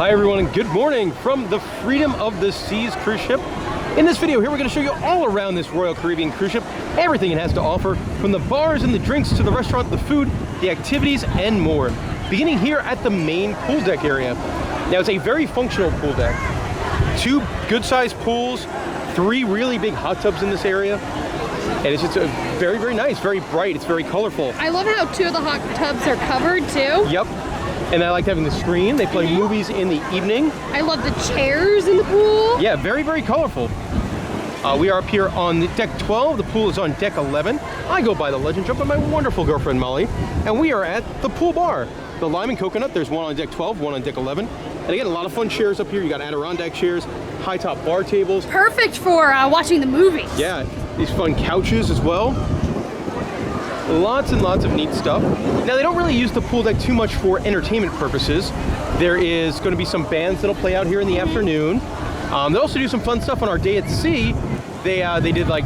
Hi everyone and good morning from the Freedom of the Seas cruise ship. In this video here we're going to show you all around this Royal Caribbean cruise ship, everything it has to offer, from the bars and the drinks to the restaurant, the food, the activities, and more. Beginning here at the main pool deck area. Now it's a very functional pool deck. 2 good-sized pools, 3 really big hot tubs in this area. And it's just very, very nice, very bright, it's very colorful. I love how 2 of the hot tubs are covered too. Yep. And I like having the screen. They play movies in the evening. I love the chairs in the pool. Yeah, very, very colorful. We are up here on deck 12. The pool is on deck 11. I go by the Legend Jump with my wonderful girlfriend Molly. And we are at the pool bar. The Lime and Coconut, there's one on deck 12, one on deck 11. And again, a lot of fun chairs up here. You got Adirondack chairs, high top bar tables. Perfect for watching the movies. Yeah, these fun couches as well. Lots and lots of neat stuff. Now they don't really use the pool deck too much for entertainment purposes. There is going to be some bands that'll play out here in the afternoon. They also do some fun stuff on our day at sea. They did like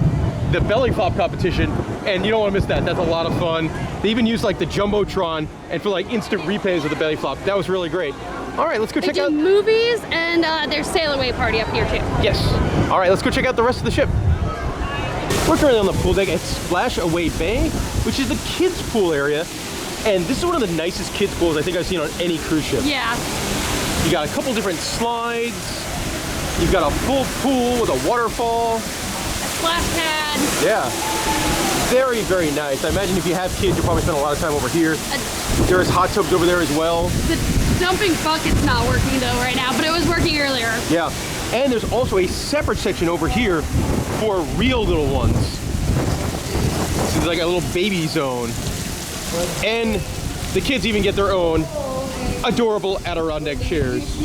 the belly flop competition, and you don't want to miss that. That's a lot of fun. They even used like the Jumbotron and for like instant replays of the belly flop. That was really great. All right, let's go check out movies, and there's sail away party up here too. Yes. All right, let's go check out the rest of the ship. We're currently on the pool deck at Splash Away Bay, which is the kids pool area. And this is one of the nicest kids pools I think I've seen on any cruise ship. Yeah. You got a couple different slides. You've got a full pool with a waterfall. A splash pad. Yeah. Very, very nice. I imagine if you have kids, you'll probably spend a lot of time over here. There's hot tubs over there as well. The dumping bucket's not working though right now, but it was working earlier. Yeah. And there's also a separate section over here for real little ones. This is like a little baby zone. And the kids even get their own adorable Adirondack chairs.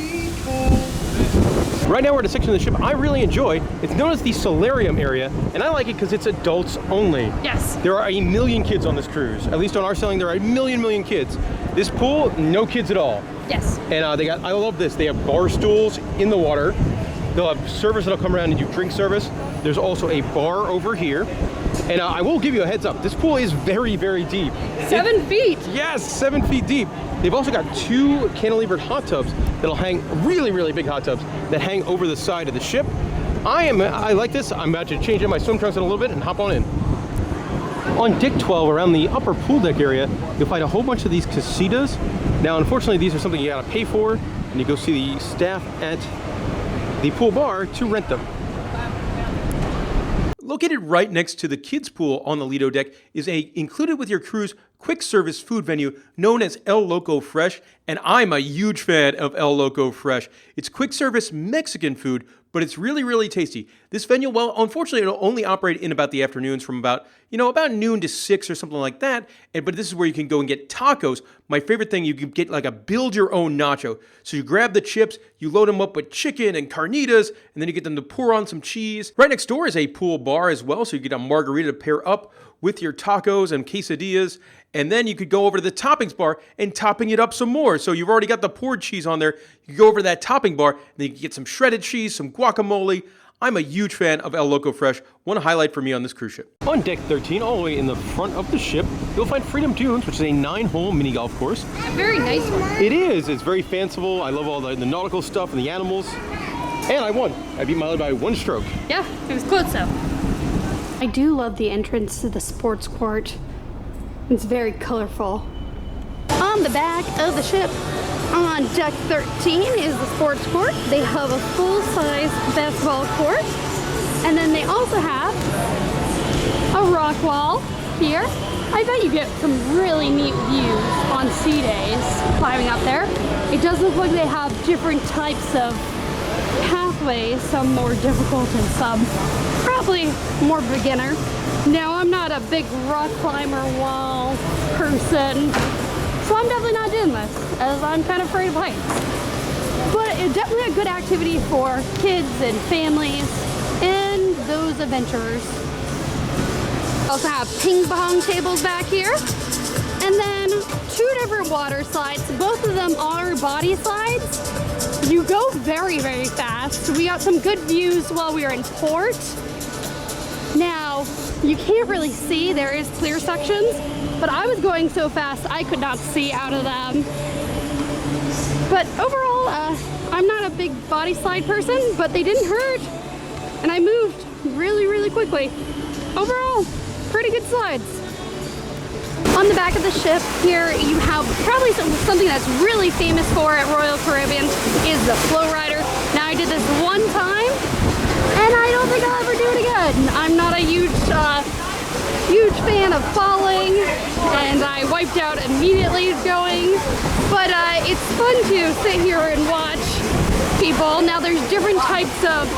Right now we're at a section of the ship I really enjoy. It's known as the solarium area, and I like it because it's adults only. Yes. There are 1 million kids on this cruise. At least on our sailing, there are 1 million kids. This pool, no kids at all. Yes. And I love this. They have bar stools in the water. They'll have servers that'll come around and do drink service. There's also a bar over here. And I will give you a heads up. This pool is very, very deep. 7 feet. Yes, 7 feet deep. They've also got 2 cantilevered hot tubs that'll hang, really, really big hot tubs that hang over the side of the ship. I like this. I'm about to change in my swim trunks in a little bit and hop on in. On deck 12, around the upper pool deck area, you'll find a whole bunch of these casitas. Now, unfortunately, these are something you gotta pay for, and you go see the staff at the pool bar to rent them. Located right next to the kids pool on the Lido deck is a included with your cruise quick service food venue known as El Loco Fresh, and I'm a huge fan of El Loco Fresh. It's quick service Mexican food, but it's really, really tasty. This venue, well, unfortunately, it'll only operate in about the afternoons from about noon to 6 or something like that. But this is where you can go and get tacos. My favorite thing, you can get like a build your own nacho. So you grab the chips, you load them up with chicken and carnitas, and then you get them to pour on some cheese. Right next door is a pool bar as well, so you get a margarita to pair up with your tacos and quesadillas. And then you could go over to the toppings bar and topping it up some more. So you've already got the poured cheese on there. You go over to that topping bar, and then you can get some shredded cheese, some guacamole. I'm a huge fan of El Loco Fresh. One highlight for me on this cruise ship. On deck 13, all the way in the front of the ship, you'll find Freedom Dunes, which is a 9-hole mini golf course. Very nice one. It is. It's very fanciful. I love all the nautical stuff and the animals. And I won. I beat Miley by 1 stroke. Yeah, it was close though. I do love the entrance to the sports court. It's very colorful. On the back of the ship, on deck 13 is the sports court. They have a full-size basketball court. And then they also have a rock wall here. I bet you get some really neat views on sea days climbing up there. It does look like they have different types of pathways, some more difficult and some probably more beginner. Now, I'm not a big rock climber wall person, so I'm definitely not doing this, as I'm kind of afraid of heights. But it's definitely a good activity for kids and families and those adventurers. Also have ping pong tables back here, and then 2 different water slides. Both of them are body slides. You go very, very fast. We got some good views while we were in port. Now, you can't really see, there is clear sections, but I was going so fast I could not see out of them. But overall, I'm not a big body slide person, but they didn't hurt. And I moved really, really quickly. Overall, pretty good slides. On the back of the ship here, you have probably something that's really famous for at Royal Caribbean is the flow rider. Now I did this one time, and I don't think I'll ever do it again. I'm not a huge fan of falling, and I wiped out immediately going. But it's fun to sit here and watch people. Now there's different types of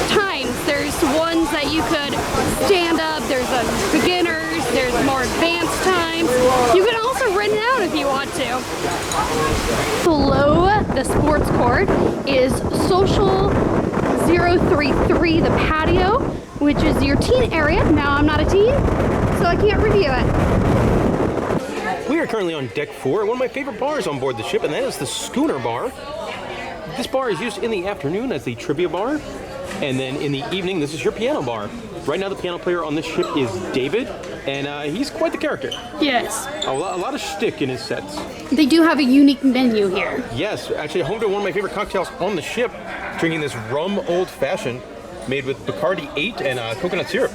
times. There's ones that you could stand up, there's a beginners, there's more advanced times. You can also rent it out if you want to. Below the sports court is Social 033, the patio, which is your teen area. Now I'm not a teen, so I can't review it. We are currently on deck 4, one of my favorite bars on board the ship, and that is the Schooner Bar. This bar is used in the afternoon as the trivia bar, and then in the evening, this is your piano bar. Right now, the piano player on this ship is David, and he's quite the character. Yes. A lot of shtick in his sets. They do have a unique menu here. Yes, actually home to one of my favorite cocktails on the ship, drinking this rum old fashioned made with Bacardi 8 and coconut syrup.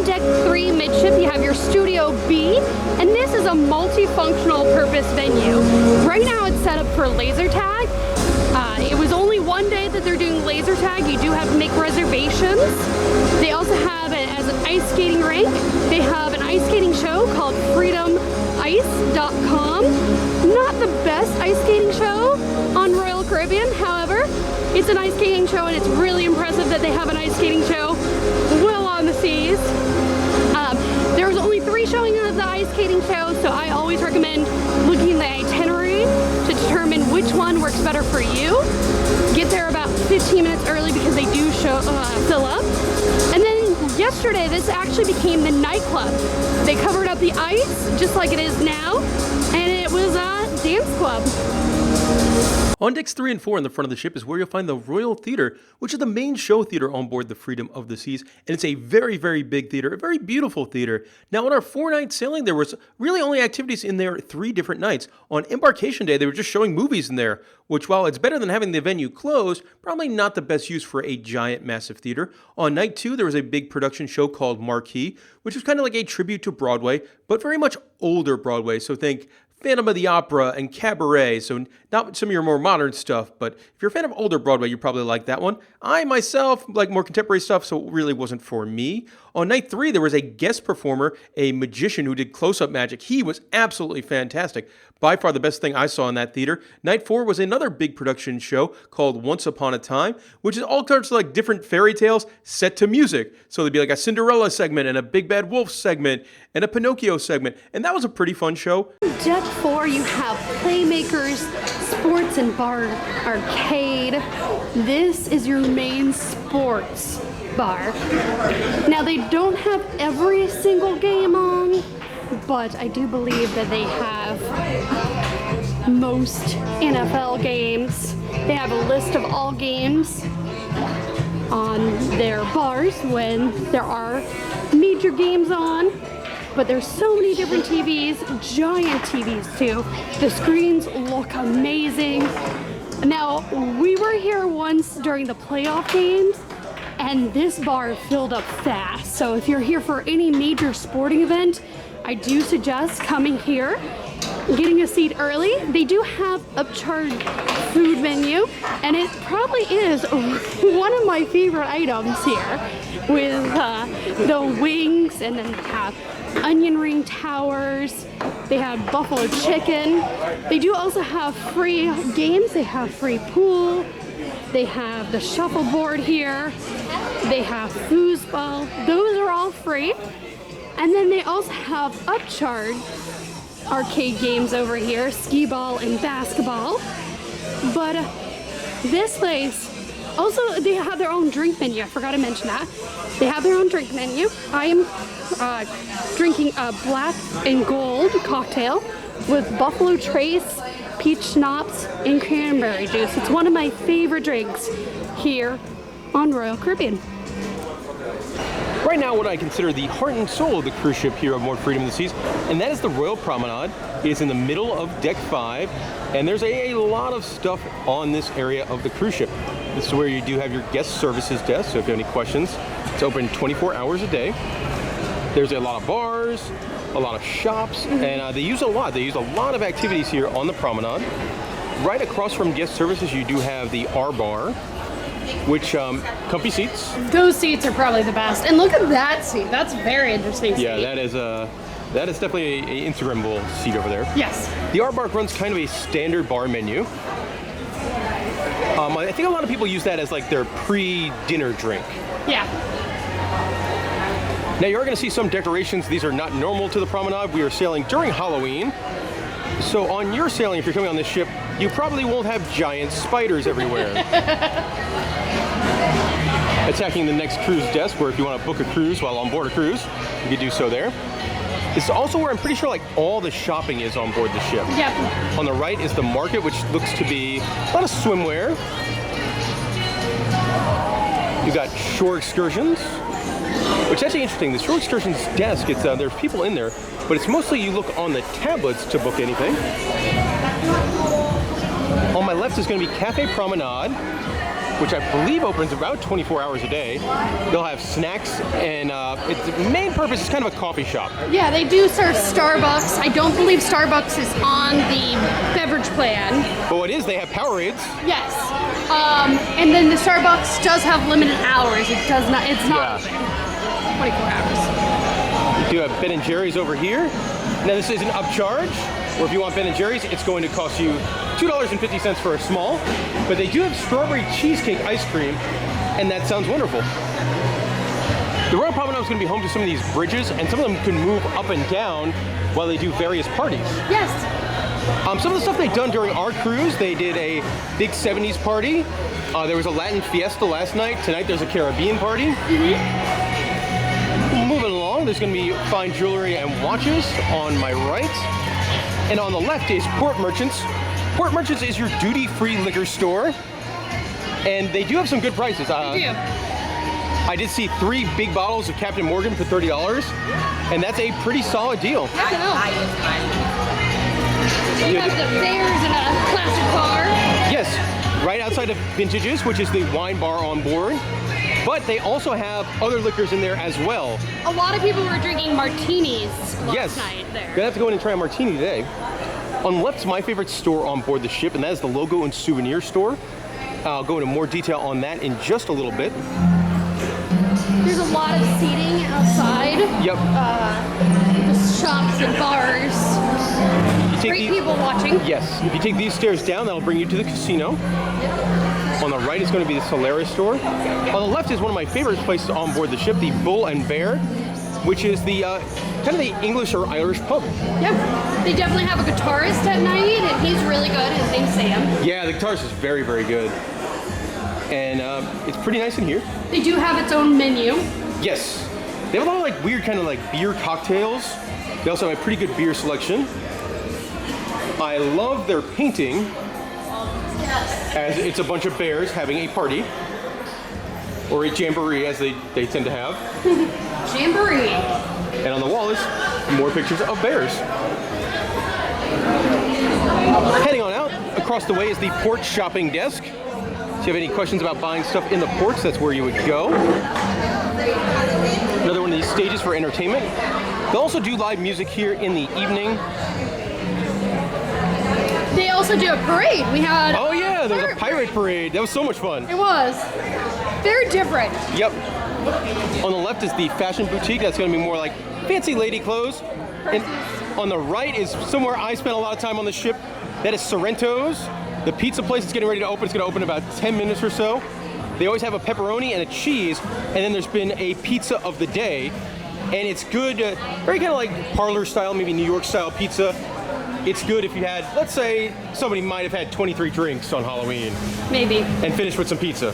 Deck 3 midship, you have your Studio B, and this is a multifunctional purpose venue. Right now it's set up for laser tag. It was only one day that they're doing laser tag. You do have to make reservations. They also have it as an ice skating rink. They have an ice skating show called freedomice.com. Not the best ice skating show on Royal Caribbean, however, it's an ice skating show, and it's really impressive that they have an ice skating show well on the seas. There was only 3 showing of the ice skating show, so I always recommend looking at the itinerary to determine which one works better for you. Get there about 15 minutes early because they do fill up. And then yesterday, this actually became the nightclub. They covered up the ice just like it is now, and it was a dance club. On decks 3 and 4 in the front of the ship is where you'll find the Royal Theater, which is the main show theater on board the Freedom of the Seas, and it's a very, very big theater, a very beautiful theater. Now, on our 4-night sailing, there was really only activities in there 3 different nights. On embarkation day, they were just showing movies in there, which, while it's better than having the venue closed, probably not the best use for a giant, massive theater. On night 2, there was a big production show called Marquee, which was kind of like a tribute to Broadway, but very much older Broadway, so think Phantom of the Opera and Cabaret, so not some of your more modern stuff, but if you're a fan of older Broadway, you probably like that one. I, myself, like more contemporary stuff, so it really wasn't for me. On night 3, there was a guest performer, a magician who did close-up magic. He was absolutely fantastic. By far the best thing I saw in that theater. Night 4 was another big production show called Once Upon a Time, which is all kinds of like different fairy tales set to music. So there'd be like a Cinderella segment and a Big Bad Wolf segment and a Pinocchio segment, and that was a pretty fun show. Deck 4, you have Playmakers, Sports and Bar Arcade. This is your main sports bar. Now, they don't have every single game on, but I do believe that they have most NFL games. They have a list of all games on their bars when there are major games on. But there's so many different TVs, giant TVs too. The screens look amazing. Now, we were here once during the playoff games, and this bar filled up fast. So if you're here for any major sporting event, I do suggest coming here, getting a seat early. They do have Upcharge food menu, and it probably is one of my favorite items here with the wings, and then they have onion ring towers. They have buffalo chicken. They do also have free games. They have free pool. They have the shuffleboard here. They have foosball. Those are all free. And then they also have Upcharge arcade games over here, skee ball and basketball. But this place, also they have their own drink menu. I forgot to mention that. They have their own drink menu. I am drinking a black and gold cocktail with Buffalo Trace, peach schnapps, and cranberry juice. It's one of my favorite drinks here on Royal Caribbean. right now what I consider the heart and soul of the cruise ship here on board Freedom of the Seas, and that is the Royal Promenade. It is in the middle of Deck 5, and there's a lot of stuff on this area of the cruise ship. This is where you do have your guest services desk, so if you have any questions, it's open 24 hours a day. There's a lot of bars, a lot of shops, and they use a lot. They use a lot of activities here on the promenade. Right across from guest services, you do have the R Bar, which comfy seats. Those seats are probably the best. And look at that seat. That's very interesting seat. Yeah, that is definitely an Instagrammable seat over there. Yes. The R Bar runs kind of a standard bar menu. I think a lot of people use that as like their pre-dinner drink. Yeah. Now you are going to see some decorations. These are not normal to the promenade. We are sailing during Halloween. So on your sailing, if you're coming on this ship, you probably won't have giant spiders everywhere. Attacking the next cruise desk, where if you want to book a cruise while on board a cruise, you can do so there. This is also where I'm pretty sure like all the shopping is on board the ship. Yep. On the right is the market, which looks to be a lot of swimwear. You got shore excursions, which is actually interesting. The shore excursions desk, there's people in there, but it's mostly you look on the tablets to book anything. On my left is going to be Cafe Promenade, which I believe opens about 24 hours a day. They'll have snacks, and its main purpose is kind of a coffee shop. Yeah, they do serve Starbucks. I don't believe Starbucks is on the beverage plan. But what is, they have Powerades. Yes. And then the Starbucks does have limited hours. It's not open 24 hours. You do have Ben & Jerry's over here. Now this is an upcharge, where if you want Ben & Jerry's, it's going to cost you $2.50 for a small, but they do have strawberry cheesecake ice cream, and that sounds wonderful. The Royal Promenade is going to be home to some of these bridges, and some of them can move up and down while they do various parties. Yes. Some of the stuff they've done during our cruise, they did a big 70s party. There was a Latin fiesta last night. Tonight there's a Caribbean party. Moving along, there's going to be fine jewelry and watches on my right. And on the left is Port Merchants. Port Merchants is your duty-free liquor store. And they do have some good prices. They do. I did see 3 big bottles of Captain Morgan for $30. And that's a pretty solid deal. They have the bears in a classic bar. Yes, right outside of Vintages, which is the wine bar on board. But they also have other liquors in there as well. A lot of people were drinking martinis last night there. Gonna have to go in and try a martini today. On the left is my favorite store on board the ship, and that is the Logo and Souvenir Store. I'll go into more detail on that in just a little bit. There's a lot of seating outside. Yep. The shops and bars. Great people watching. Yes. If you take these stairs down, that'll bring you to the casino. Yep. On the right is going to be the Solaris store. On the left is one of my favorite places on board the ship, the Bull and Bear, which is the kind of the English or Irish pub. Yep. They definitely have a guitarist at night, and he's really good. His name's Sam. Yeah, the guitarist is very, very good. And it's pretty nice in here. They do have its own menu. Yes. They have a lot of like weird kind of like beer cocktails. They also have a pretty good beer selection. I love their painting, as it's a bunch of bears having a party, or a jamboree as they tend to have. Jamboree. And on the wall is more pictures of bears. Heading on out, across the way is the port shopping desk. So if you have any questions about buying stuff in the ports, that's where you would go. Another one of these stages for entertainment. They also do live music here in the evening. They also do a parade. We had oh yeah, there was a pirate parade. That was so much fun. It was. Very different. Yep. On the left is the fashion boutique. That's going to be more like fancy lady clothes. And on the right is somewhere I spent a lot of time on the ship. That is Sorrento's. The pizza place is getting ready to open. It's going to open in about 10 minutes or so. They always have a pepperoni and a cheese, and then there's been a pizza of the day. And it's good, very kind of like parlor style, maybe New York style pizza. It's good if you had, let's say, somebody might have had 23 drinks on Halloween. Maybe. And finished with some pizza.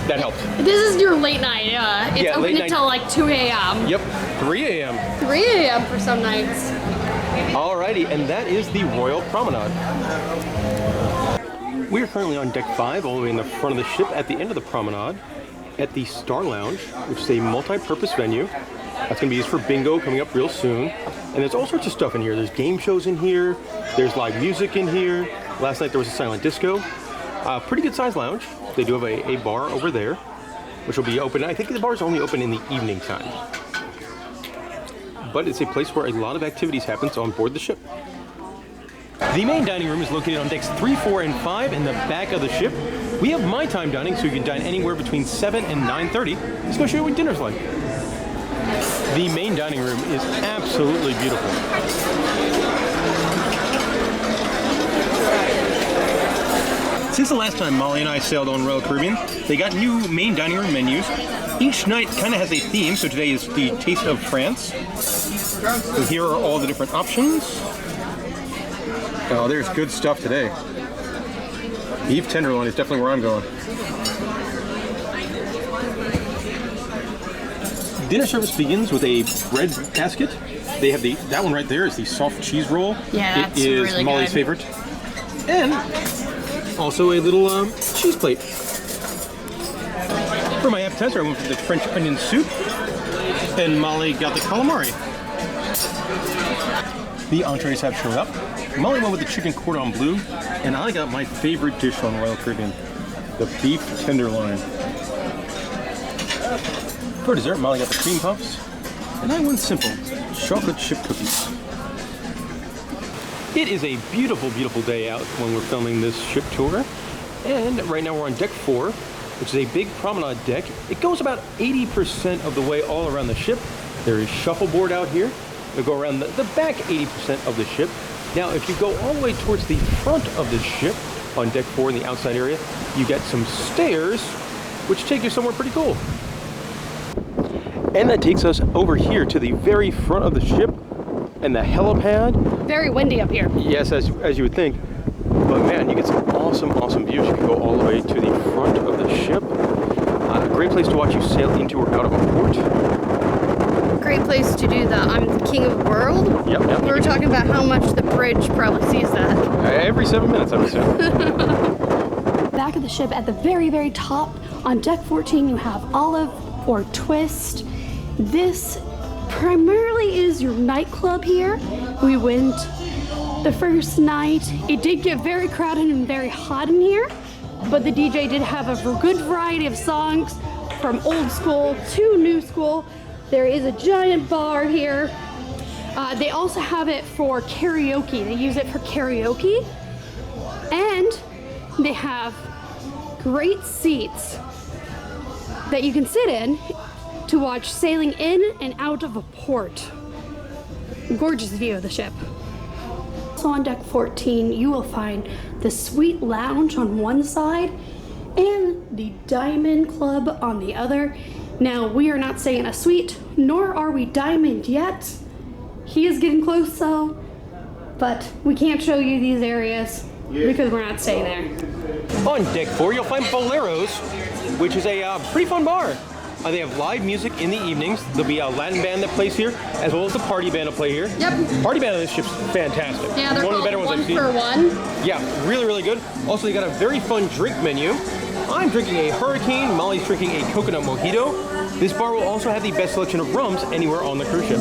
That helped. This is your late night. It's yeah, open until like 2 a.m. Yep, 3 a.m. 3 a.m. for some nights. Alrighty, and that is the Royal Promenade. We are currently on deck 5, all the way in the front of the ship at the end of the promenade. at the Star Lounge, which is a multi-purpose venue. That's going to be used for bingo coming up real soon. And there's all sorts of stuff in here. There's game shows in here. There's live music in here. Last night there was a silent disco. Pretty good sized lounge. They do have a bar over there, which will be open. I think the bar is only open in the evening time. But it's a place where a lot of activities happens on board the ship. The main dining room is located on decks 3, 4, and 5 in the back of the ship. We have my time dining, so you can dine anywhere between 7 and 9:30. Let's go show you what dinner's like. The main dining room is absolutely beautiful. Since the last time Molly and I sailed on Royal Caribbean, they got new main dining room menus. Each night kind of has a theme, so today is the Taste of France. So here are all the different options. Oh, there's good stuff today. Beef tenderloin is definitely where I'm going. Dinner service begins with a bread basket. They have that one right there is the soft cheese roll. Yeah, that's it is really Molly's good. favorite. And also a little cheese plate. For my appetizer, I went for the French onion soup, and Molly got the calamari. The entrees have showed up. Molly went with the chicken cordon bleu, and I got my favorite dish on Royal Caribbean, the beef tenderloin. For dessert, Molly got the cream puffs, and I went simple, chocolate chip cookies. It is a beautiful, beautiful day out when we're filming this ship tour, and right now we're on deck 4, which is a big promenade deck. It goes about 80% of the way all around the ship. There is shuffleboard out here. It'll go around the back 80% of the ship. Now, if you go all the way towards the front of the ship on deck 4 in the outside area, you get some stairs, which take you somewhere pretty cool. And that takes us over here to the very front of the ship and the helipad. Very windy up here. Yes, as you would think. But man, you get some awesome, awesome views. You can go all the way to the front of the ship. A great place to watch you sail into or out of a port. Great place to do the I'm the King of the World. Yep. We were talking about how much the bridge probably sees that. Every 7 minutes, I would say. Back of the ship at the very, very top on deck 14, you have Olive or Twist. This primarily is your nightclub here. We went the first night. It did get very crowded and very hot in here, but the DJ did have a good variety of songs from old school to new school. There is a giant bar here. They also have it for karaoke. They use it for karaoke. And they have great seats that you can sit in to watch sailing in and out of a port. Gorgeous view of the ship. So on deck 14, you will find the Suite Lounge on one side and the Diamond Club on the other. Now, we are not staying in a suite, nor are we Diamond yet. He is getting close though, but we can't show you these areas because we're not staying there. On deck 4, you'll find Boleros, which is a pretty fun bar. They have live music in the evenings. There'll be a Latin band that plays here, as well as the party band will play here. Yep. Party band on this ship's fantastic. Yeah, they're one of the called better ones I've seen. 1 for 1. Yeah, really, really good. Also, they got a very fun drink menu. I'm drinking a Hurricane. Molly's drinking a coconut mojito. This bar will also have the best selection of rums anywhere on the cruise ship.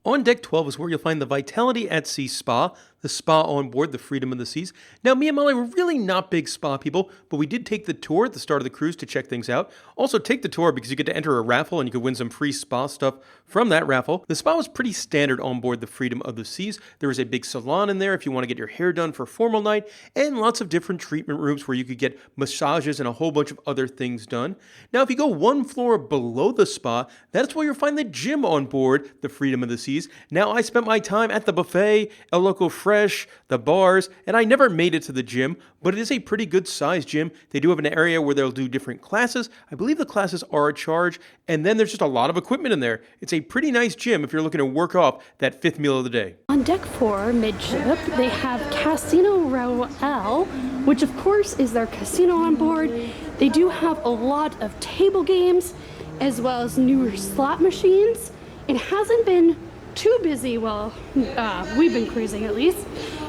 On deck 12 is where you'll find the Vitality at Sea Spa, the spa on board the Freedom of the Seas. Now, me and Molly were really not big spa people, but we did take the tour at the start of the cruise to check things out. Also, take the tour because you get to enter a raffle and you could win some free spa stuff from that raffle. The spa was pretty standard on board the Freedom of the Seas. There was a big salon in there if you want to get your hair done for a formal night, and lots of different treatment rooms where you could get massages and a whole bunch of other things done. Now, if you go one floor below the spa, that's where you'll find the gym on board the Freedom of the Seas. Now, I spent my time at the buffet, El Loco Fresh, the bars, and I never made it to the gym, but it is a pretty good sized gym. They do have an area where they'll do different classes. I believe the classes are a charge, and then there's just a lot of equipment in there. It's a pretty nice gym if you're looking to work off that 5th meal of the day. On deck 4, midship, they have Casino Royale, which of course is their casino on board. They do have a lot of table games, as well as newer slot machines. It hasn't been too busy while we've been cruising, at least.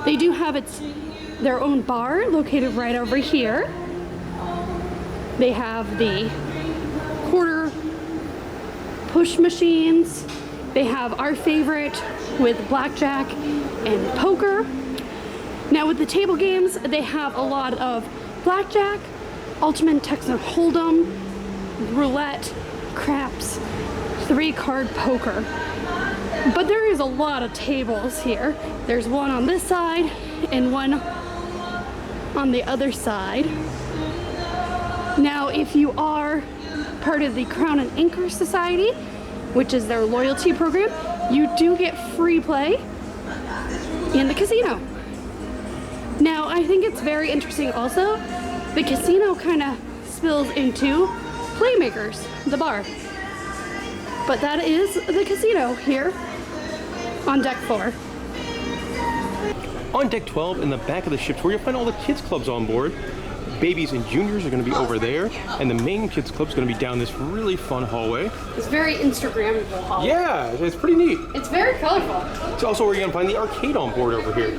They do have their own bar located right over here. They have the quarter push machines. They have our favorite with blackjack and poker. Now with the table games, they have a lot of blackjack, ultimate Texas Hold'em, roulette, craps, 3-card poker. But there is a lot of tables here. There's one on this side and one on the other side. Now, if you are part of the Crown and Anchor Society, which is their loyalty program, you do get free play in the casino. Now, I think it's very interesting also, the casino kind of spills into Playmakers, the bar. But that is the casino here on deck 4. On deck 12, in the back of the ship's where you'll find all the kids clubs on board. Babies and juniors are going to be over there, and the main kids club is going to be down this really fun hallway. It's very Instagrammable hallway. Yeah, it's pretty neat. It's very colorful. It's also where you're going to find the arcade on board over here.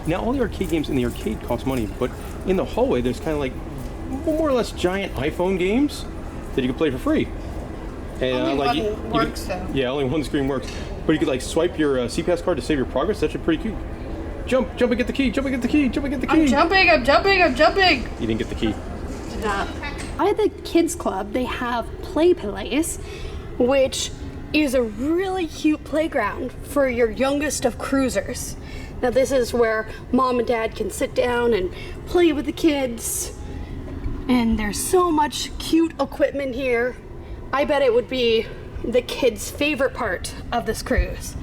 Now, all the arcade games in the arcade cost money, but in the hallway, there's kind of like more or less giant iPhone games that you can play for free. And only one works though. Yeah, only one screen works. But you could like swipe your CPAS card to save your progress. That's actually pretty cute. Jump and get the key, jump and get the key, jump and get the key. I'm jumping. You didn't get the key. Did not. At the kids club, they have Play Place, which is a really cute playground for your youngest of cruisers. Now this is where mom and dad can sit down and play with the kids. And there's so much cute equipment here. I bet it would be the kids' favorite part of this cruise.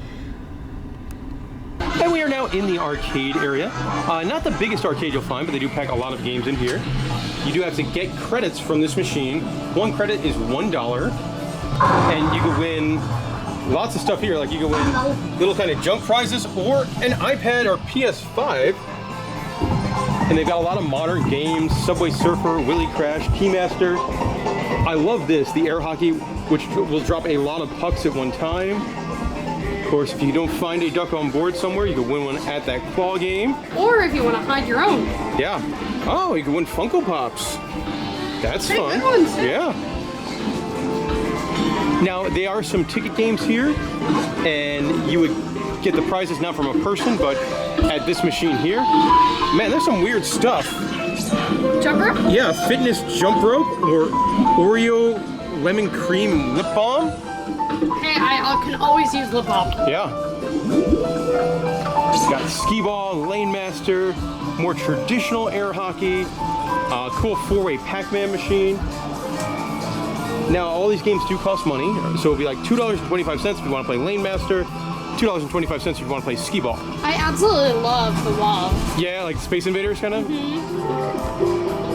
And we are now in the arcade area. Not the biggest arcade you'll find, but they do pack a lot of games in here. You do have to get credits from this machine. One credit is $1, and you can win lots of stuff here. Like you can win little kind of junk prizes or an iPad or PS5. And they've got a lot of modern games: Subway Surfer, Willy Crash, Keymaster. I love this, the air hockey, which will drop a lot of pucks at one time. Of course, if you don't find a duck on board somewhere, you can win one at that claw game. Or if you want to hide your own. Yeah. Oh, you can win Funko Pops. That's fun. Good ones, too. Yeah. Now, there are some ticket games here, and you would get the prizes not from a person, but at this machine here. Man, there's some weird stuff. Jump rope? Yeah, fitness jump rope or Oreo lemon cream lip balm. Hey, I can always use lip balm. Yeah. Got skee ball, lane master, more traditional air hockey, cool 4-way Pac-Man machine. Now, all these games do cost money, so it'll be like $2.25 if you want to play lane master, $2.25 if you want to play skee ball. I absolutely love the wall. Yeah, like Space Invaders kind of?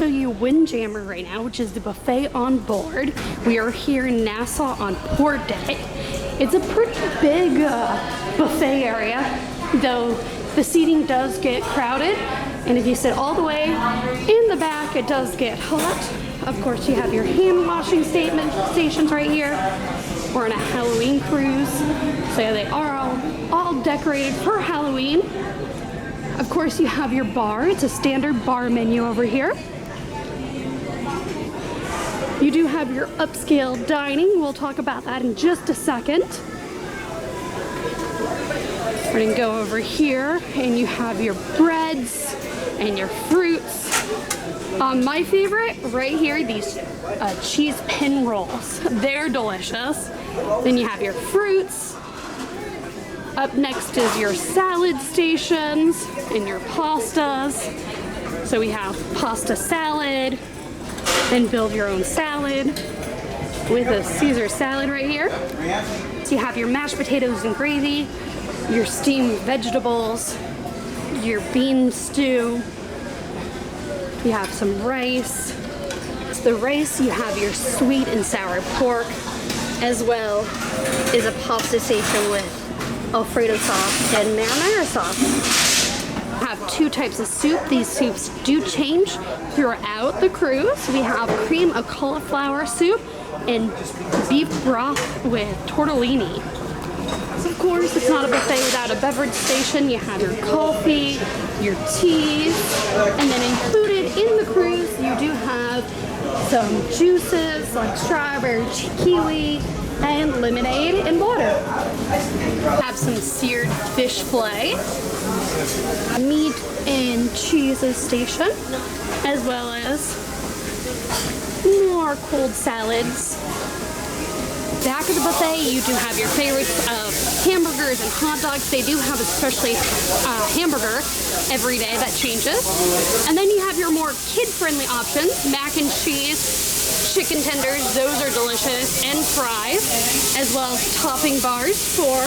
So you Windjammer right now, which is the buffet on board. We are here in Nassau on port deck. It's a pretty big buffet area, though the seating does get crowded. And if you sit all the way in the back, it does get hot. Of course, you have your hand washing stations right here. We're on a Halloween cruise, so they are all decorated for Halloween. Of course, you have your bar. It's a standard bar menu over here. You do have your upscale dining. We'll talk about that in just a second. We're gonna go over here, and you have your breads and your fruits. My favorite right here, these cheese pin rolls. They're delicious. Then you have your fruits. Up next is your salad stations and your pastas. So we have pasta salad, then build your own salad with a Caesar salad right here. So you have your mashed potatoes and gravy, your steamed vegetables, your bean stew. You have some rice. It's the rice, you have your sweet and sour pork, as well as a pasta station with Alfredo sauce and marinara sauce. We have two types of soup. These soups do change throughout the cruise. We have cream of cauliflower soup and beef broth with tortellini. course, it's not a buffet without a beverage station. You have your coffee, your teas, and then included in the cruise, you do have some juices like strawberry, kiwi, and lemonade and water. Have some seared fish fillet, meat and cheeses station, as well as more cold salads. Back of the buffet, you do have your favorites of hamburgers and hot dogs. They do have especially hamburger every day that changes. And then you have your more kid-friendly options, mac and cheese, chicken tenders, those are delicious, and fries, as well as topping bars for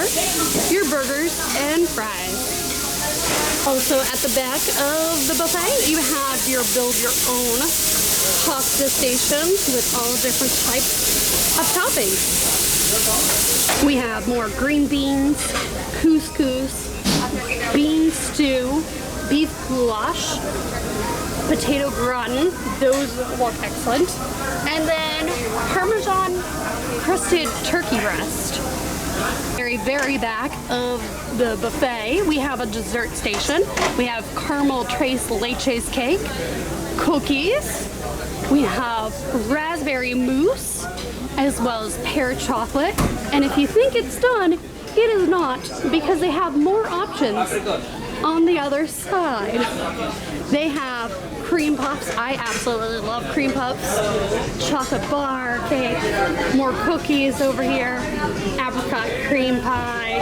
your burgers and fries. Also at the back of the buffet, you have your build your own pasta stations with all different types of toppings. We have more green beans, couscous, bean stew, beef goulash, potato gratin, those look excellent, and then Parmesan crusted turkey breast. Very back of the buffet, we have a dessert station. We have caramel tres leches cake, cookies, we have raspberry mousse, as well as pear chocolate. And if you think it's done, it is not, because they have more options on the other side. They have cream puffs. I absolutely love cream puffs. Chocolate bar cake, more cookies over here, apricot cream pie,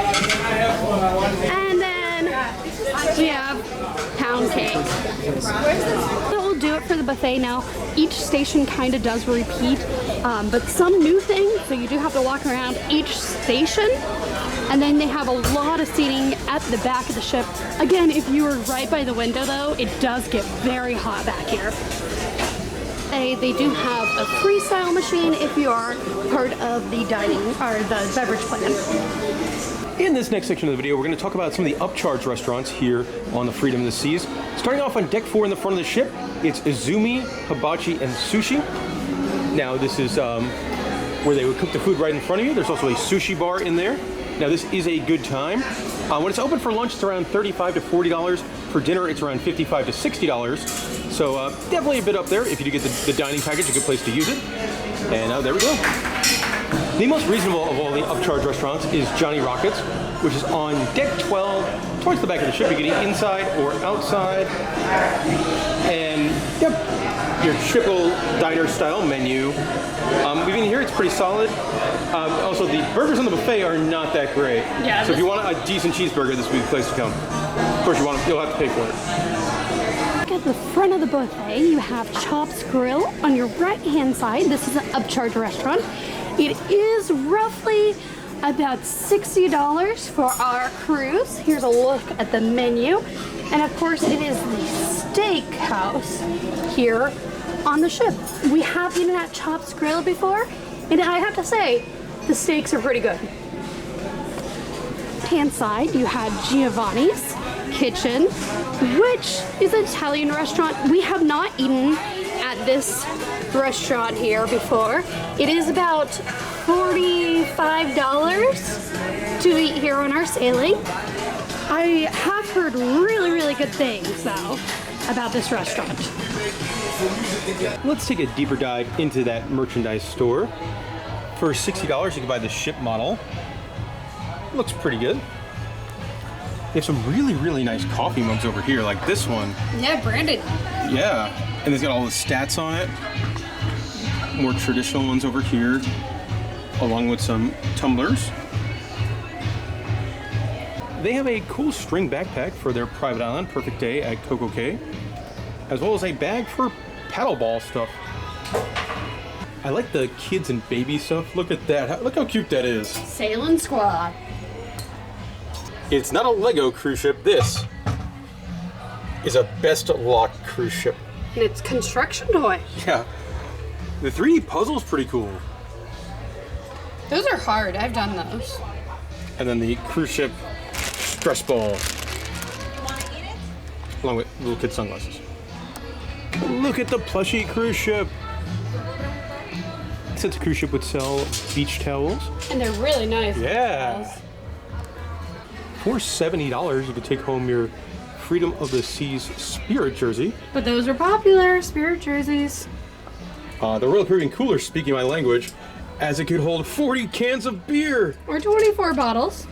and then we have pound cake. That will do it for the buffet now. Each station kind of does repeat, but some new things, so you do have to walk around each station. And then they have a lot of seating at the back of the ship. Again, if you were right by the window though, it does get very hot back here. They do have a freestyle machine if you are part of the dining or the beverage plan. In this next section of the video, we're going to talk about some of the Upcharge restaurants here on the Freedom of the Seas. Starting off on deck 4 in the front of the ship, it's Izumi, Hibachi, and Sushi. Now this is where they would cook the food right in front of you. There's also a sushi bar in there. Now this is a good time. When it's open for lunch, it's around $35 to $40. For dinner, it's around $55 to $60. So definitely a bit up there. If you do get the dining package, a good place to use it. And there we go. The most reasonable of all the Upcharge restaurants is Johnny Rockets, which is on deck 12, towards the back of the ship. You can eat inside or outside. And yep, your typical diner style menu. We've been here, it's pretty solid. Also, the burgers on the buffet are not that great. Yeah, so if you want a decent cheeseburger, this would be the place to come. Of course, you'll have to pay for it. At the front of the buffet, you have Chops Grill on your right-hand side. This is an Upcharge restaurant. It is roughly about $60 for our cruise. Here's a look at the menu. And of course, it is the steakhouse here on the ship. We have eaten at Chops Grill before, and I have to say, the steaks are pretty good. Hand side, you have Giovanni's Kitchen, which is an Italian restaurant. We have not eaten at this restaurant here before. It is about $45 to eat here on our sailing. I have heard really good things though about this restaurant. Let's take a deeper dive into that merchandise store. For $60, you can buy the ship model. Looks pretty good. They have some really nice coffee mugs over here, like this one. Yeah, branded. Yeah, and it's got all the stats on it. More traditional ones over here, along with some tumblers. They have a cool string backpack for their private island, Perfect Day at Coco Cay, as well as a bag for paddleball stuff. I like the kids and baby stuff. Look at that. Look how cute that is. Sailing Squad. It's not a Lego cruise ship. This is a Best Lock cruise ship. And it's construction toy. Yeah. The 3D puzzle's pretty cool. Those are hard. I've done those. And then the cruise ship stress ball. Along with little kid sunglasses. Look at the plushy cruise ship. Since a cruise ship would sell beach towels. And they're really nice. Yeah. For $70, you can take home your Freedom of the Seas Spirit jersey. But those are popular, Spirit jerseys. The Royal Caribbean cooler, speaking my language, as it could hold 40 cans of beer. Or 24 bottles.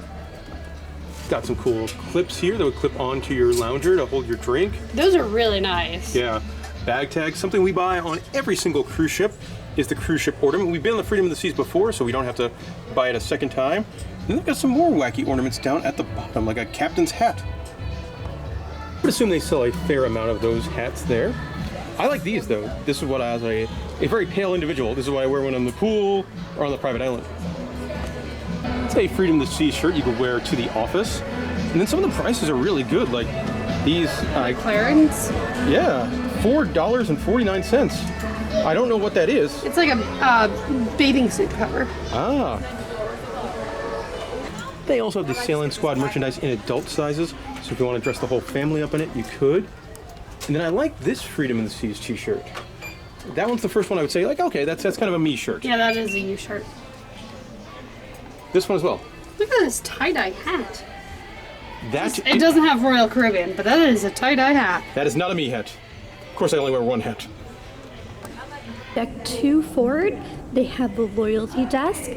Got some cool clips here that would clip onto your lounger to hold your drink. Those are really nice. Yeah. Bag tags, something we buy on every single cruise ship, is the cruise ship ornament. We've been on the Freedom of the Seas before, so we don't have to buy it a second time. And they've got some more wacky ornaments down at the bottom, like a captain's hat. I would assume they sell a fair amount of those hats there. I like these though. This is what, as a very pale individual, this is why I wear one on the pool or on the private island. It's a Freedom of the Seas shirt you could wear to the office. And then some of the prices are really good, like these. Clarence? Yeah, $4.49. I don't know what that is. It's like a bathing suit cover. Ah. They also have the Sailing Squad merchandise in adult sizes, so if you want to dress the whole family up in it, you could. And then I like this Freedom of the Seas t-shirt. That one's the first one I would say, like, okay, that's kind of a me shirt. Yeah, that is a you shirt. This one as well. Look at this tie-dye hat. That It doesn't have Royal Caribbean, but that is a tie-dye hat. That is not a me hat. Of course, I only wear one hat. Deck 2 forward, they have the loyalty desk.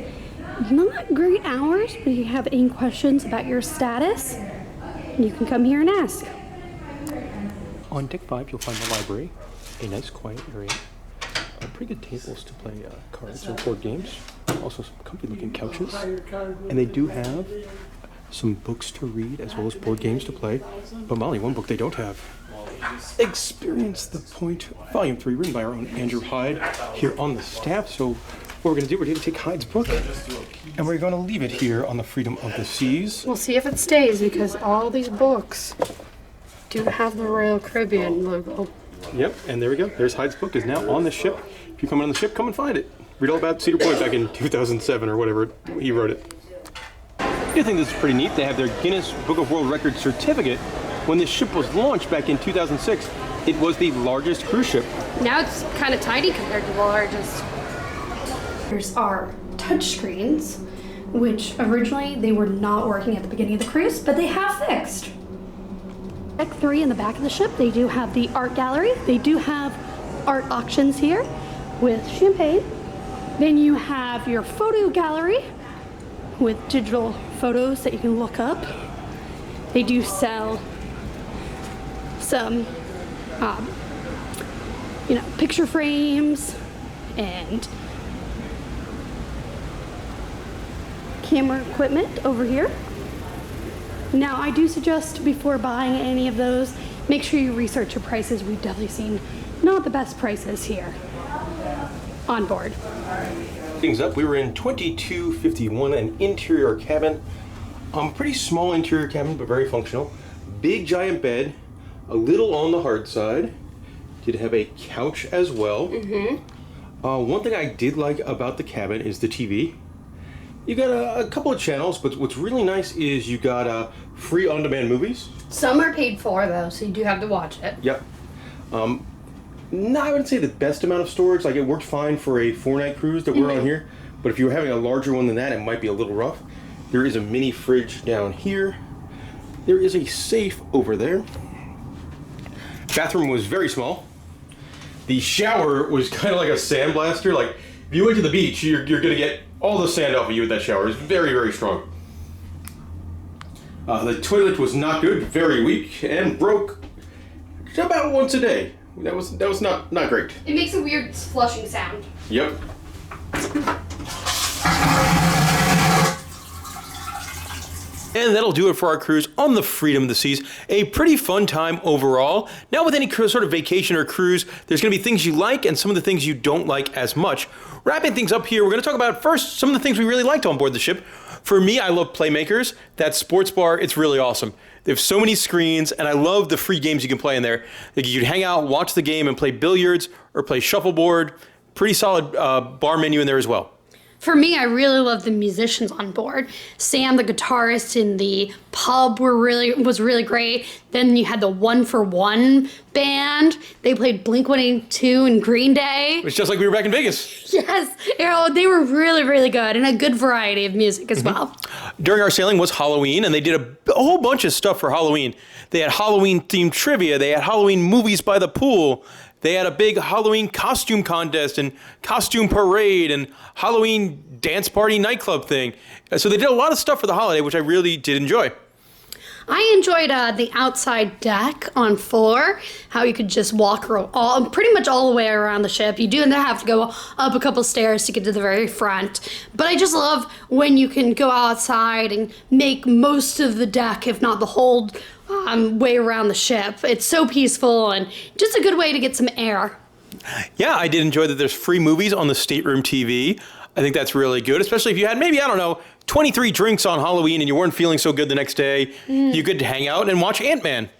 Not great hours, but if you have any questions about your status, you can come here and ask. On deck 5, you'll find the library, a nice quiet area, pretty good tables to play cards or board games, also some comfy looking couches, and they do have some books to read as well as board games to play. But Molly, one book they don't have. Experience the Point, Volume 3, written by our own Andrew Hyde here on the staff. So what we're going to do, we're going to take Hyde's book and we're going to leave it here on the Freedom of the Seas. We'll see if it stays because all these books do have the Royal Caribbean logo. Yep, and there we go. There's Hyde's book is now on the ship. If you come on the ship, come and find it. Read all about Cedar Point back in 2007 or whatever he wrote it. I do think this is pretty neat. They have their Guinness Book of World Records certificate. When this ship was launched back in 2006, it was the largest cruise ship. Now it's kind of tiny compared to the largest. Here's our touchscreens, which originally they were not working at the beginning of the cruise, but they have fixed. Deck 3 in the back of the ship, they do have the art gallery. They do have art auctions here with champagne. Then you have your photo gallery with digital photos that you can look up. They do sell some, picture frames and camera equipment over here. Now, I do suggest before buying any of those, make sure you research your prices. We've definitely seen not the best prices here on board. Things up, we were in 2251, an interior cabin. Pretty small interior cabin, but very functional. Big giant bed, a little on the hard side. Did have a couch as well. One thing I did like about the cabin is the TV. You got a couple of channels, but what's really nice is you got free on-demand movies. Some are paid for though, so you do have to watch it. Yep. No, I wouldn't say the best amount of storage. Like, it worked fine for a 4-night cruise that we're on here, but if you were having a larger one than that, it might be a little rough. There is a mini fridge down here. There is a safe over there. Bathroom was very small. The shower was kind of like a sandblaster. Like, if you went to the beach, you're gonna get all the sand off of you with that shower. It's very, very strong. The toilet was not good, very weak, and broke about once a day. That was not great. It makes a weird flushing sound. Yep. And that'll do it for our cruise on the Freedom of the Seas. A pretty fun time overall. Now, with any sort of vacation or cruise, there's going to be things you like and some of the things you don't like as much. Wrapping things up here, we're going to talk about first some of the things we really liked on board the ship. For me, I love Playmakers. That sports bar, it's really awesome. They have so many screens, and I love the free games you can play in there. Like, you can hang out, watch the game, and play billiards or play shuffleboard. Pretty solid bar menu in there as well. For me, I really love the musicians on board. Sam, the guitarist in the pub, was really great. Then you had the One for One band. They played Blink-182 and Green Day. It's just like we were back in Vegas. Yes, they were really, really good, and a good variety of music as well. During our sailing was Halloween, and they did a whole bunch of stuff for Halloween. They had Halloween-themed trivia. They had Halloween movies by the pool. They had a big Halloween costume contest and costume parade and Halloween dance party nightclub thing. So they did a lot of stuff for the holiday, which I really did enjoy. I enjoyed the outside deck on floor, how you could just walk pretty much all the way around the ship. You do have to go up a couple stairs to get to the very front. But I just love when you can go outside and make most of the deck, if not the whole way around the ship. It's so peaceful and just a good way to get some air. Yeah, I did enjoy that there's free movies on the stateroom TV. I think that's really good, especially if you had maybe, 23 drinks on Halloween and you weren't feeling so good the next day. You could hang out and watch Ant-Man.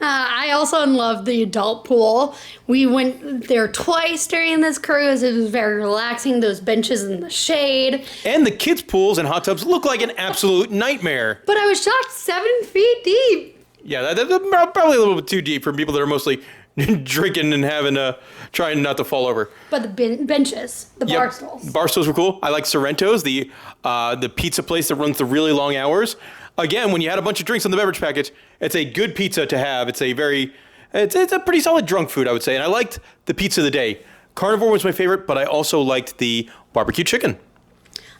I also love the adult pool. We went there twice during this cruise. It was very relaxing, those benches in the shade. And the kids' pools and hot tubs look like an absolute nightmare. But I was shocked, 7 feet deep. Yeah, that's probably a little bit too deep for people that are mostly drinking and trying not to fall over. But the benches, the bar stools. Bar stools were cool. I like Sorrento's, the pizza place that runs the really long hours. Again, when you had a bunch of drinks on the beverage package, it's a good pizza to have. It's a pretty solid drunk food, I would say. And I liked the pizza of the day. Carnivore was my favorite, but I also liked the barbecue chicken.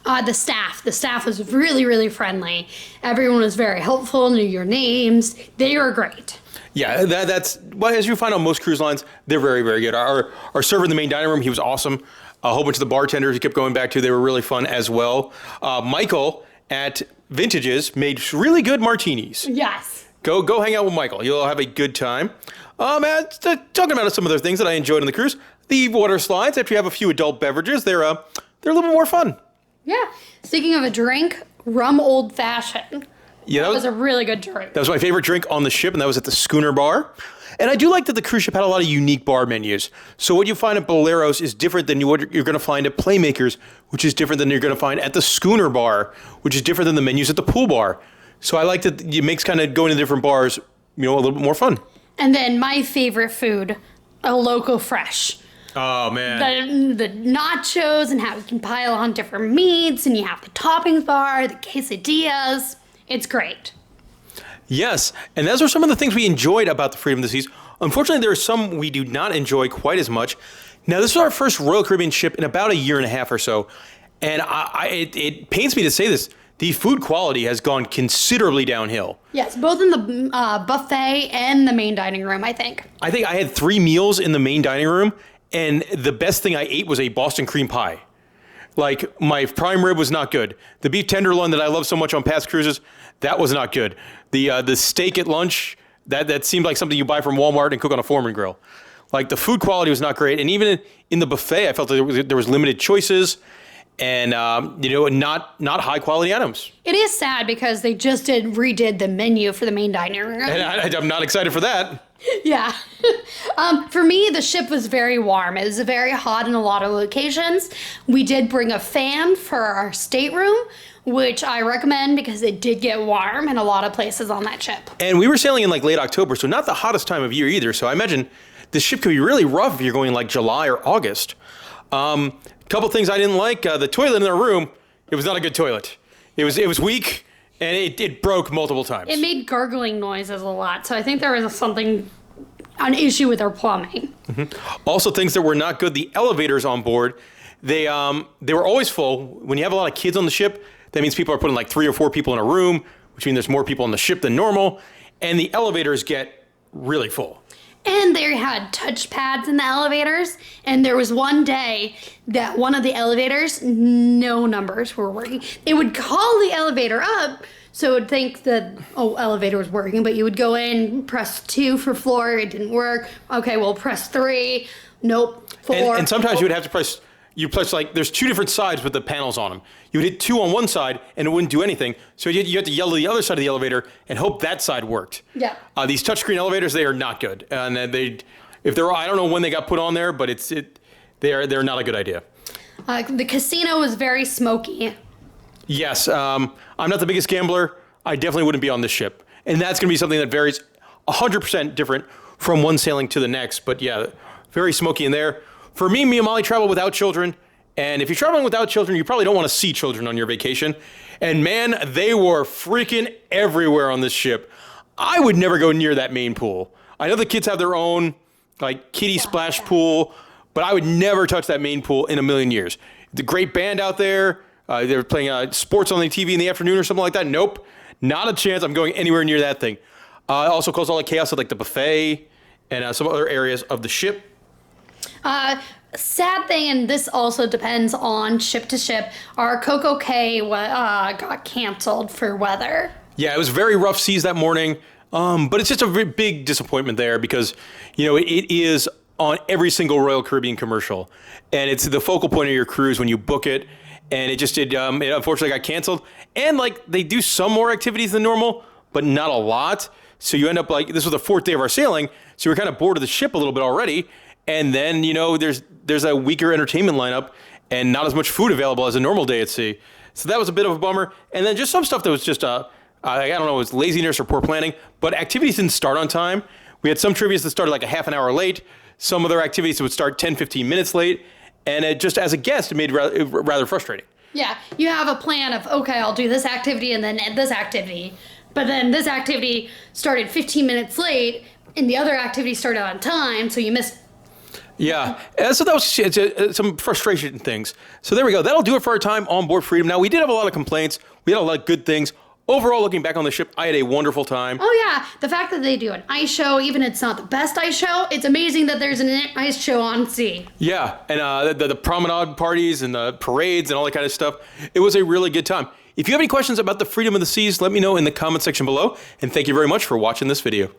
The staff was really, really friendly. Everyone was very helpful, knew your names. They were great. Yeah, that's as you find on most cruise lines, they're very, very good. Our server in the main dining room, he was awesome. A whole bunch of the bartenders he kept going back to, they were really fun as well. Michael at Vintages made really good martinis. Yes. Go hang out with Michael. You'll have a good time. Talking about some other things that I enjoyed on the cruise, the water slides. After you have a few adult beverages, they're a little bit more fun. Yeah. Speaking of a drink, rum old fashioned. Yeah, that was a really good drink. That was my favorite drink on the ship, and that was at the Schooner Bar. And I do like that the cruise ship had a lot of unique bar menus. So what you find at Boleros is different than what you're going to find at Playmakers, which is different than you're going to find at the Schooner Bar, which is different than the menus at the pool bar. So I like that it makes kind of going to different bars, a little bit more fun. And then my favorite food, a Loco Fresh. Oh, man. The nachos and how you can pile on different meats, and you have the toppings bar, the quesadillas. It's great. Yes, and those are some of the things we enjoyed about the Freedom of the Seas. Unfortunately, there are some we do not enjoy quite as much. Now, this is our first Royal Caribbean ship in about a year and a half or so, and it pains me to say this. The food quality has gone considerably downhill. Yes, both in the buffet and the main dining room, I think. I think I had 3 meals in the main dining room, and the best thing I ate was a Boston cream pie. Like, my prime rib was not good. The beef tenderloin that I love so much on past cruises, that was not good. The steak at lunch, that seemed like something you buy from Walmart and cook on a Foreman grill. Like, the food quality was not great. And even in the buffet, I felt that there was limited choices and, not high quality items. It is sad because they just redid the menu for the main dining room. And I'm not excited for that. Yeah. For me, the ship was very warm. It was very hot in a lot of locations. We did bring a fan for our stateroom, which I recommend because it did get warm in a lot of places on that ship. And we were sailing in late October, so not the hottest time of year either. So I imagine this ship could be really rough if you're going in July or August. Couple things I didn't like. The toilet in their room, it was not a good toilet. It was weak. And it broke multiple times. It made gargling noises a lot, so I think there was an issue with our plumbing. Mm-hmm. Also, things that were not good, the elevators on board, they were always full. When you have a lot of kids on the ship, that means people are putting 3 or 4 people in a room, which means there's more people on the ship than normal, and the elevators get really full. And they had touch pads in the elevators, and there was one day that one of the elevators, no numbers were working. It would call the elevator up, so it would think that, elevator was working, but you would go in, press 2 for floor, it didn't work. Okay, well, press 3, nope, 4. And sometimes you would have to press, there's 2 different sides with the panels on them. You would hit 2 on one side, and it wouldn't do anything. So you had to yell to the other side of the elevator and hope that side worked. Yeah. These touchscreen elevators, they are not good. And I don't know when they got put on there, but they're not a good idea. The casino is very smoky. Yes, I'm not the biggest gambler. I definitely wouldn't be on this ship. And that's going to be something that varies 100% different from one sailing to the next. But yeah, very smoky in there. For me and Molly travel without children. And if you're traveling without children, you probably don't want to see children on your vacation. And man, they were freaking everywhere on this ship. I would never go near that main pool. I know the kids have their own like kiddie splash pool, but I would never touch that main pool in a million years. The great band out there. They were playing sports on the TV in the afternoon or something like that. Nope, not a chance. I'm going anywhere near that thing. Also caused all the chaos at like the buffet and some other areas of the ship. Sad thing, and this also depends on ship to ship, our Coco Cay got canceled for weather. Yeah, it was very rough seas that morning, but it's just a big disappointment there because, you know, it is on every single Royal Caribbean commercial, and it's the focal point of your cruise when you book it. And it just did, it unfortunately got canceled. And like they do some more activities than normal, but not a lot. So you end up like, this was the 4th day of our sailing. So we're kind of bored of the ship a little bit already. And then, you know, there's a weaker entertainment lineup and not as much food available as a normal day at sea. So that was a bit of a bummer. And then just some stuff that was just, I don't know, it was laziness or poor planning, but activities didn't start on time. We had some trivia that started like a half an hour late. Some other activities that would start 10, 15 minutes late. And it just, as a guest, it made it rather frustrating. Yeah, you have a plan of, okay, I'll do this activity and then this activity. But then this activity started 15 minutes late, and the other activity started on time, so you missed. Yeah, so that was some frustration things. So there we go. That'll do it for our time on board Freedom. Now, we did have a lot of complaints. We had a lot of good things. Overall, looking back on the ship, I had a wonderful time. Oh yeah, the fact that they do an ice show, even if it's not the best ice show, it's amazing that there's an ice show on sea. Yeah, and the promenade parties and the parades and all that kind of stuff. It was a really good time. If you have any questions about the freedom of the seas, let me know in the comment section below. And thank you very much for watching this video.